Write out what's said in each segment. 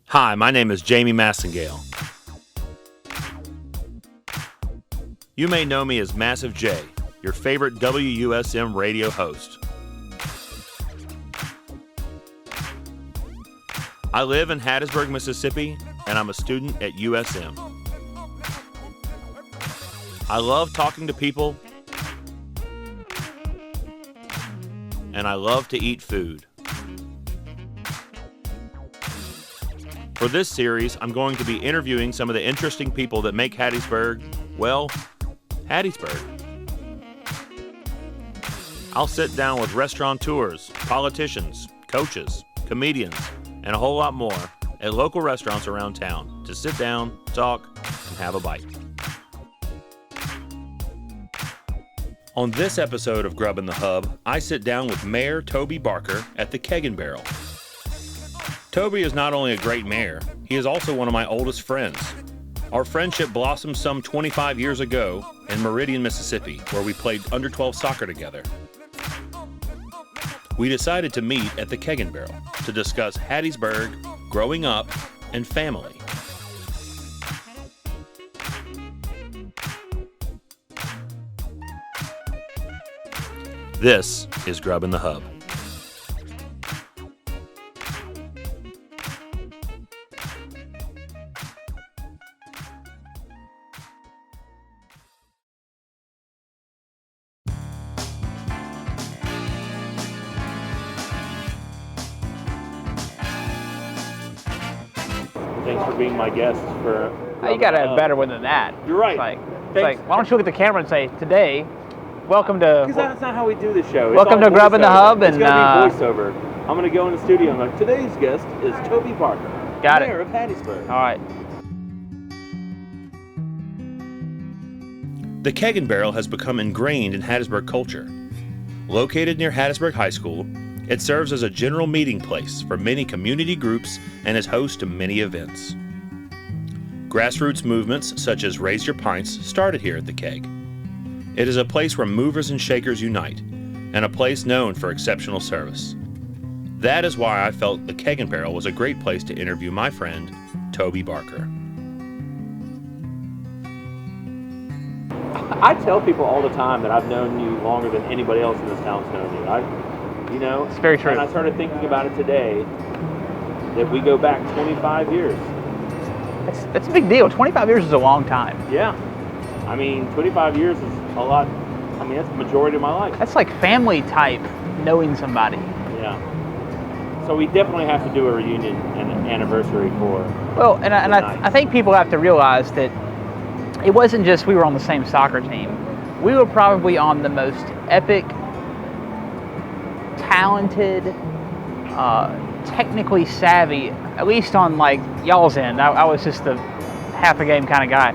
Hi, my name is Jamie Massengale. You may know me as Massive J, your favorite WUSM radio host. I live in Hattiesburg, Mississippi, and I'm a student at USM. I love talking to people, and I love to eat food. For this series, I'm going to be interviewing some of the interesting people that make Hattiesburg, well, Hattiesburg. I'll sit down with restaurateurs, politicians, coaches, comedians, and a whole lot more at local restaurants around town to sit down, talk, and have a bite. On this episode of Grub N the Hub, I sit down with Mayor Toby Barker at the Keg and Barrel. Toby is not only a great mayor, he is also one of my oldest friends. Our friendship blossomed some 25 years ago in Meridian, Mississippi, where we played under 12 soccer together. We decided to meet at the Keg and Barrel to discuss Hattiesburg, growing up, and family. This is Grub N the Hub. Thanks for being my guest for... You gotta have a better one than that. You're right. It's like, why don't you look at the camera and say, today, welcome to... Because that's not how we do the show. Welcome to Grub N the Hub. It's gonna be voiceover. I'm gonna go in the studio and like, today's guest is Toby Barker, Mayor of Hattiesburg. All right. The Keg and Barrel has become ingrained in Hattiesburg culture. Located near Hattiesburg High School, it serves as a general meeting place for many community groups and is host to many events. Grassroots movements such as Raise Your Pints started here at the Keg. It is a place where movers and shakers unite, and a place known for exceptional service. That is why I felt the Keg and Barrel was a great place to interview my friend, Toby Barker. I tell people all the time that I've known you longer than anybody else in this town's known you. It's very true. And I started thinking about it today, that we go back 25 years. That's a big deal. 25 years is a long time. Yeah. 25 years is a lot. That's the majority of my life. That's like family type, knowing somebody. Yeah. So we definitely have to do a reunion and an anniversary for... Well, and I think people have to realize that it wasn't just we were on the same soccer team. We were probably on the most epic, talented, technically savvy, at least on like y'all's end. I was just a half a game kind of guy.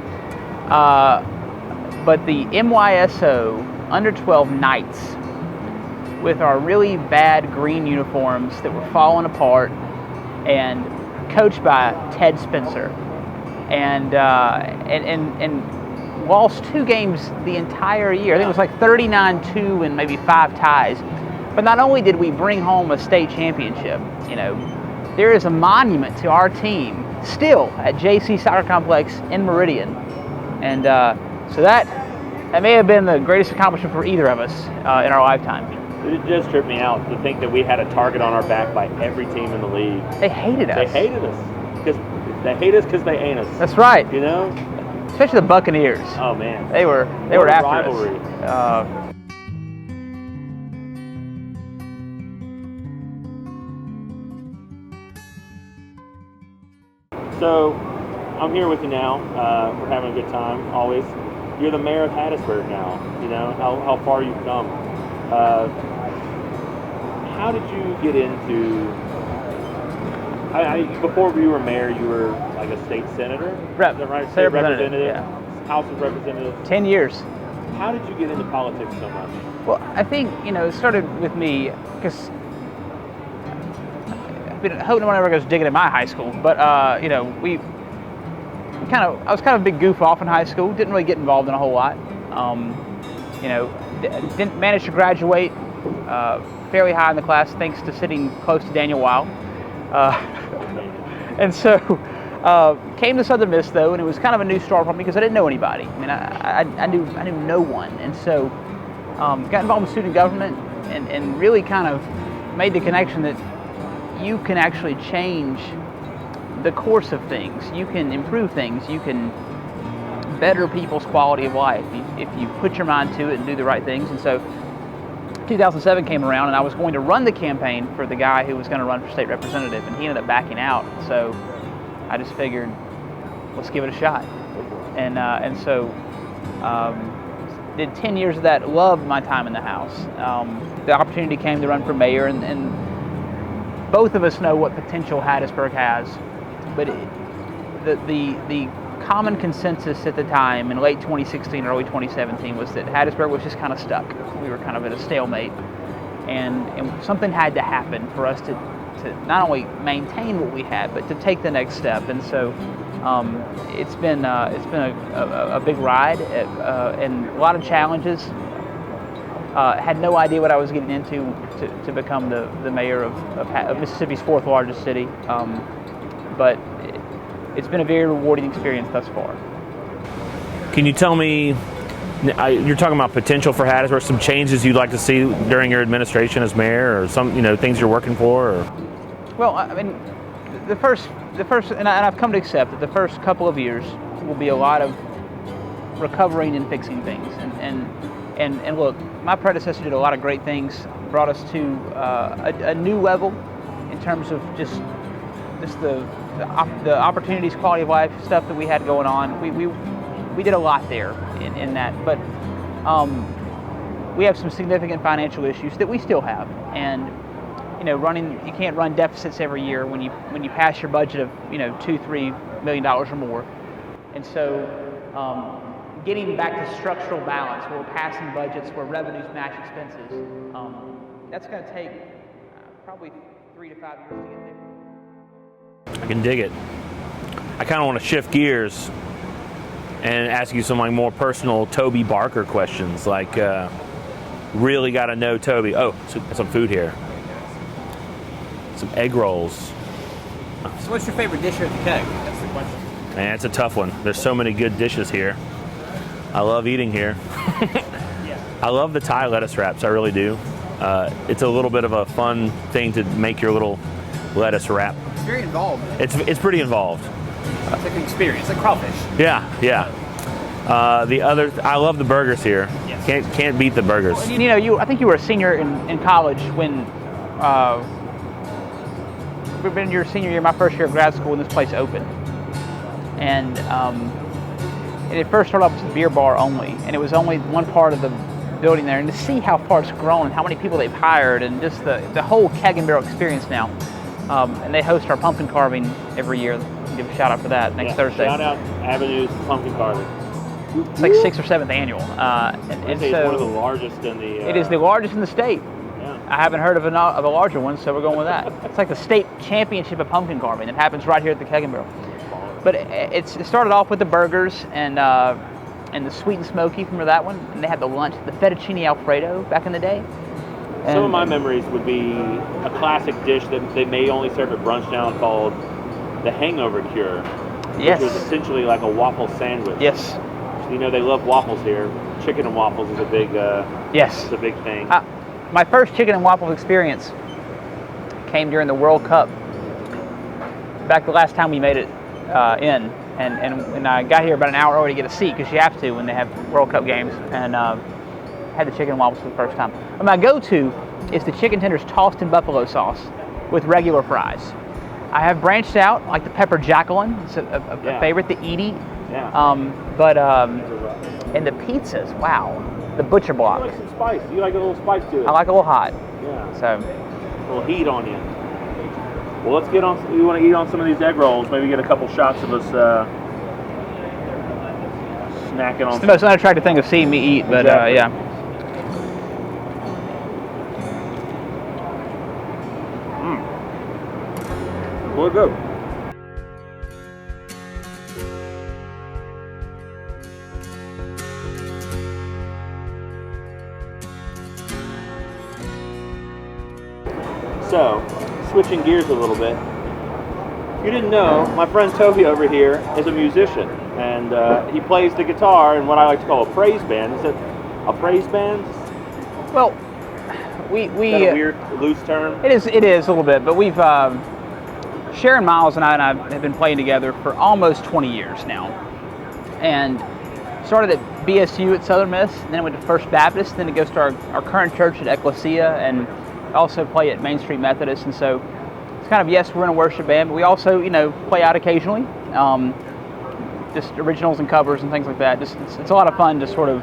But the MYSO under 12 Knights with our really bad green uniforms that were falling apart and coached by Ted Spencer and lost 2 games the entire year. I think it was like 39-2 and maybe 5 ties. But not only did we bring home a state championship, there is a monument to our team still at JC Soccer Complex in Meridian. And so that may have been the greatest accomplishment for either of us in our lifetime. It just tripped me out to think that we had a target on our back by every team in the league. They hated us. They hated us. They hate us because they ain't us. That's right. Especially the Buccaneers. Oh, man. They were after rivalry. Us. So, I'm here with you now. We're having a good time, always. You're the mayor of Hattiesburg now. How far you've come. How did you get into... before you were mayor, you were like a state senator? Is that right? State representative? Yeah. House of Representatives? 10 years. How did you get into politics so much? Well, I think, it started with me, because I hope no one ever goes digging in my high school, but, I was kind of a big goof off in high school, didn't really get involved in a whole lot. Didn't manage to graduate fairly high in the class thanks to sitting close to Daniel Weil. And so came to Southern Miss though, and it was kind of a new start for me because I didn't know anybody. I mean, I knew no one, and so got involved in student government and really kind of made the connection that you can actually change the course of things. You can improve things. You can better people's quality of life if you put your mind to it and do the right things. And so 2007 came around, and I was going to run the campaign for the guy who was going to run for state representative, and he ended up backing out. So I just figured, let's give it a shot. And so did 10 years of that, loved my time in the House. The opportunity came to run for mayor, and both of us know what potential Hattiesburg has, but the common consensus at the time in late 2016, early 2017 was that Hattiesburg was just kind of stuck. We were kind of at a stalemate, and something had to happen for us to not only maintain what we had, but to take the next step. And so it's been a big ride and a lot of challenges. Had no idea what I was getting into to become the mayor of Mississippi's fourth largest city, but it's been a very rewarding experience thus far. Can you tell me, you're talking about potential for Hattiesburg, some changes you'd like to see during your administration as mayor, or some things you're working for? Or? Well, I mean, the first, and I've come to accept that the first couple of years will be a lot of recovering and fixing things. And look, my predecessor did a lot of great things, brought us to a new level in terms of just the opportunities, quality of life stuff that we had going on. We did a lot there in that, but we have some significant financial issues that we still have, and you can't run deficits every year when you pass your budget of $2-3 million or more, and so getting back to structural balance where we're passing budgets where revenues match expenses, that's going to take probably 3 to 5 years to get there. I can dig it. I kind of want to shift gears and ask you some more personal Toby Barker questions, really got to know Toby. Oh, some food here. Some egg rolls. So what's your favorite dish here at the keg? That's the question. Man, it's a tough one. There's so many good dishes here. I love eating here. I love the Thai lettuce wraps, I really do. It's a little bit of a fun thing to make your little lettuce wrap. It's very involved. It's pretty involved. It's like an experience, like crawfish. Yeah. I love the burgers here. Yes. Can't beat the burgers. Well, I think you were a senior in college when we've been your senior year, my first year of grad school, when this place opened. And it first started off as a beer bar only, and it was only one part of the building there. And to see how far it's grown and how many people they've hired, and just the whole keg and barrel experience now. And they host our pumpkin carving every year. Give a shout out for that next Thursday. Shout out Avenue's pumpkin carving. It's like 6th or 7th annual. It's one of the largest in the... It is the largest in the state. Yeah. I haven't heard of a larger one, so we're going with that. It's like the state championship of pumpkin carving. It happens right here at the Keg and Barrel. But it started off with the burgers and the sweet and smoky. Remember that one? And they had the lunch, the fettuccine alfredo back in the day. Some of my memories would be a classic dish that they may only serve at brunch now called the hangover cure. Yes. Which was essentially like a waffle sandwich. Yes. So, they love waffles here. Chicken and waffles is a big yes. It's a big thing. My first chicken and waffles experience came during the World Cup. Back the last time we made it in. And I got here about an hour early to get a seat because you have to when they have World Cup games. And had the chicken and waffles for the first time. But my go-to is the chicken tenders tossed in buffalo sauce with regular fries. I have branched out, like the pepper Jacqueline. It's a favorite, the Edie. Yeah. And the pizzas, wow. The butcher block. You like some spice. You like a little spice to it. I like a little hot. Yeah. So. A little heat on you. Well, let's get on. We want to eat on some of these egg rolls. Maybe get a couple shots of us snacking on. It's the most unattractive thing of seeing me eat, but exactly. Yeah. Well, good. So, switching gears a little bit, you didn't know, my friend Toby over here is a musician, and he plays the guitar in what I like to call a praise band. Is it a praise band? Well, we Is that a weird, loose term? It is a little bit, but we've Sharon Miles and I have been playing together for almost 20 years now, and started at BSU at Southern Miss, then I went to First Baptist, then it goes to our current church at Ecclesia, and also play at Main Street Methodist. And so it's kind of, yes, we're in a worship band, but we also, play out occasionally, just originals and covers and things like that. Just it's a lot of fun to sort of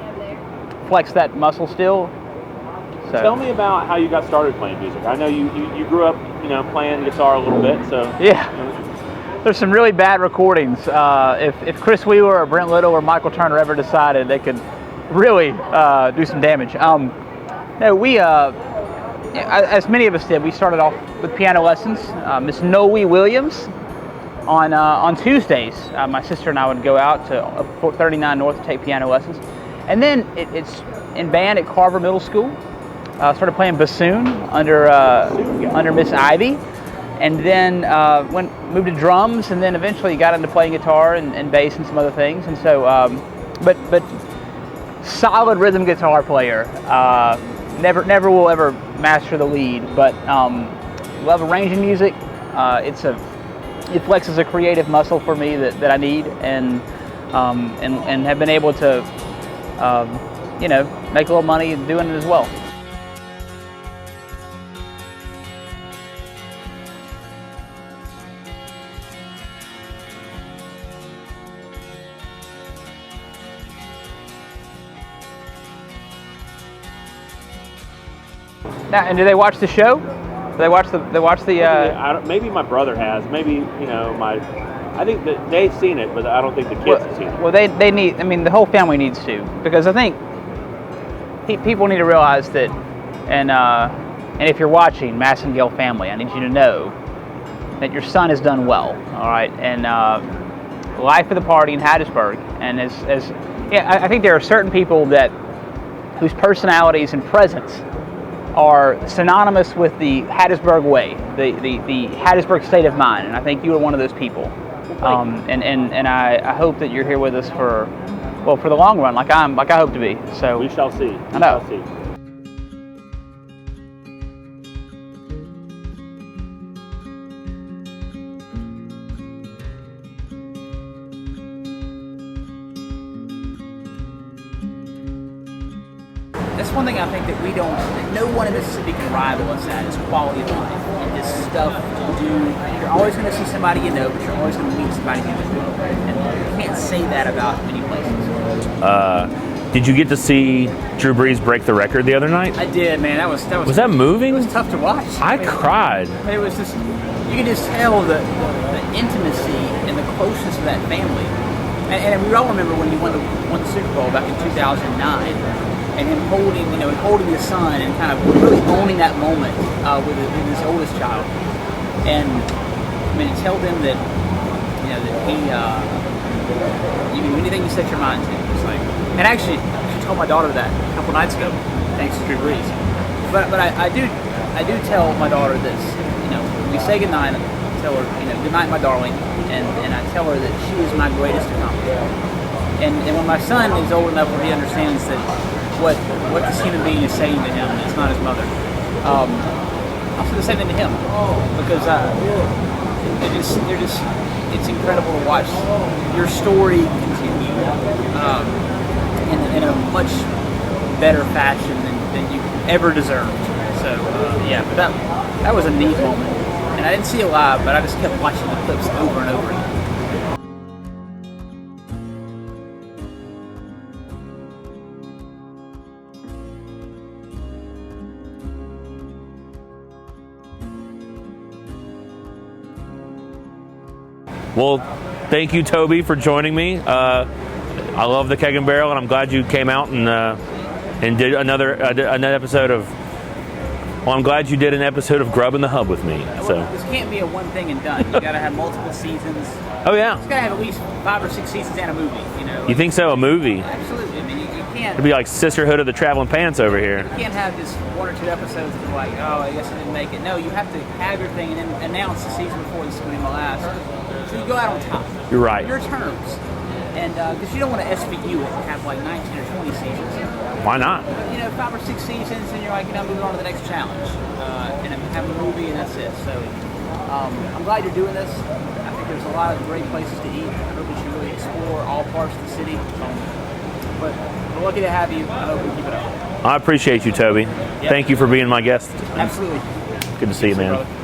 flex that muscle still. So. Tell me about how you got started playing music. I know you grew up, playing guitar a little bit, so. Yeah. There's some really bad recordings. If Chris Wheeler or Brent Little or Michael Turner ever decided, they could really do some damage. No, we, as many of us did, we started off with piano lessons. Miss Noe Williams on Tuesdays. My sister and I would go out to 39 North to take piano lessons. And then it's in band at Carver Middle School. Started playing bassoon under Miss Ivy, and then moved to drums, and then eventually got into playing guitar and bass and some other things. And so, but solid rhythm guitar player. Never will ever master the lead, but love arranging music. It flexes a creative muscle for me that I need, and have been able to make a little money doing it as well. Now, and do they watch the show? Do they watch the? Maybe my brother has. Maybe I think that they've seen it, but I don't think the kids have seen it. Well, they need. I mean, the whole family needs to, because I think people need to realize that, and if you're watching Massengale family, I need you to know that your son has done well. All right, and life of the party in Hattiesburg, and I think there are certain people whose personalities and presence are synonymous with the Hattiesburg way, the Hattiesburg state of mind, and I think you are one of those people. And I hope that you're here with us for the long run, like I hope to be. So we shall see. I know. We shall see. That's one thing I think that no one in Mississippi can rival us at, is quality of life and just stuff to do. You're always going to see somebody you know, but you're always going to meet somebody new as well. And you can't say that about many places. Did you get to see Drew Brees break the record the other night? I did, man. That was that moving? It was tough to watch. I cried. It was just, you can just tell the intimacy and the closeness of that family. And we all remember when he won the Super Bowl back in 2009. And him holding his son and kind of really owning that moment with his oldest child. And I mean, to tell them that that he you can do anything you set your mind to. It's like, and actually, I told my daughter that a couple nights ago, thanks to Drew Brees. But I do tell my daughter this. When we say goodnight, I tell her, good night, my darling, and I tell her that she is my greatest accomplishment. And when my son is old enough where he understands that what this human being is saying to him, it's not his mother, I'll say the same thing to him, because it's incredible to watch your story continue in a much better fashion than you ever deserved. So but that was a neat moment, and I didn't see it live, but I just kept watching the clips over and over again. Well, thank you, Toby, for joining me. I love the Keg and Barrel, and I'm glad you came out and did another episode of. Well, I'm glad you did an episode of Grub N the Hub with me. So this can't be a one thing and done. You got to have multiple seasons. Oh yeah. It's got to have at least 5 or 6 seasons and a movie. You think so? A movie? Absolutely. I mean, you can't. It'd be like Sisterhood of the Traveling Pants over here. You can't have just 1 or 2 episodes that are like, oh, I guess I didn't make it. No, you have to have your thing and then announce the season before this is going to be my last. So you go out on top. You're right. Your terms. And because you don't want to SVU it and have like 19 or 20 seasons. Why not? But, 5 or 6 seasons, and you're like, moving on to the next challenge. And have a movie, and that's it. So I'm glad you're doing this. I think there's a lot of great places to eat. I hope we should really explore all parts of the city. But we're lucky to have you. I hope we keep it up. I appreciate you, Toby. Thank you for being my guest. Absolutely. Good to see you, man. Brother.